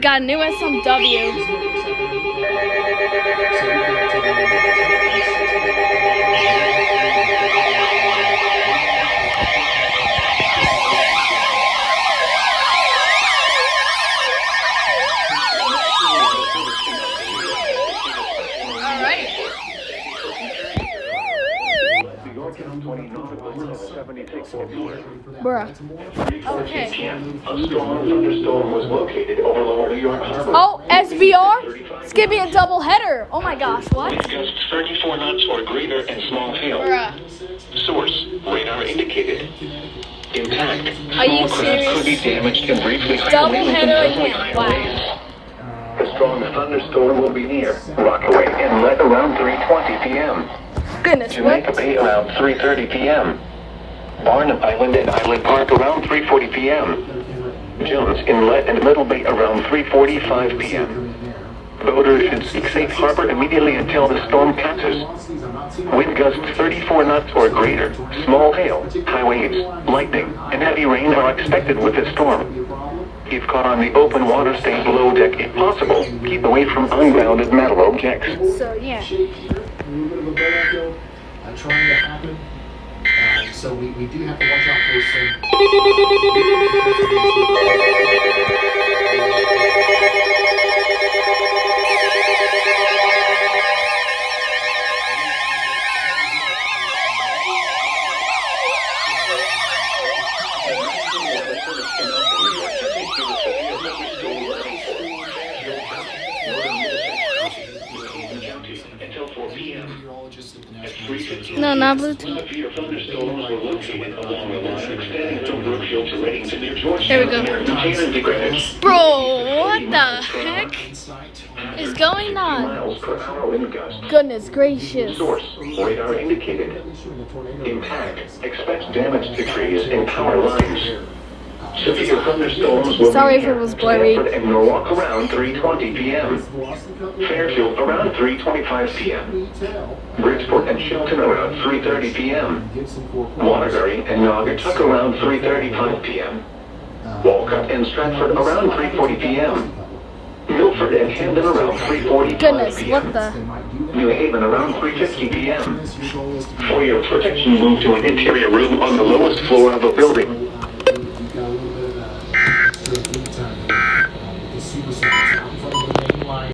Got a new SMW. Bruh. Okay. A strong thunderstorm was located over Lower New York Harbor. Oh, SBR? It's gonna be a double header. Oh my gosh, what? Wind gusts 34 knots or greater and small hail. Bruh. Source, radar indicated. Impact. Are you Small craft could be serious? damaged and briefly Double highways header and again. highways. Wow. A strong thunderstorm will be near Rockaway Inlet around 3:20 p.m. Goodness, Jamaica what? Bay around 3:30 p.m. Barnum Island and Island Park around 3:40 p.m. Jones Inlet and Middle Bay around 3:45 p.m. Boaters should seek safe harbor immediately until the storm passes. Wind gusts 34 knots or greater, small hail, high waves, lightning, and heavy rain are expected with this storm. If caught on the open water, stay below deck if possible. Keep away from ungrounded metal objects. So, yeah. Trying to happen. So we do have to watch out for some. Until 4 p.m. No, not Bluetooth. There we go. Bro, what the heck is going on? Goodness gracious. Source, radar indicated. Impact, expect damage to trees and power lines. Severe thunderstorms will Sorry be if it was blurry. Stanford and Norwalk around 3:20 p.m. Fairfield around 3:25 p.m. Bridgeport and Shelton around 3:30 p.m. Waterbury and Naugatuck around 3:35 p.m. Walcott and Stratford around 3:40 p.m. Milford and Camden around 3:45 Goodness, p.m. what the? New Haven around 3:50 p.m. For your protection, move to an interior room on the lowest floor of a building.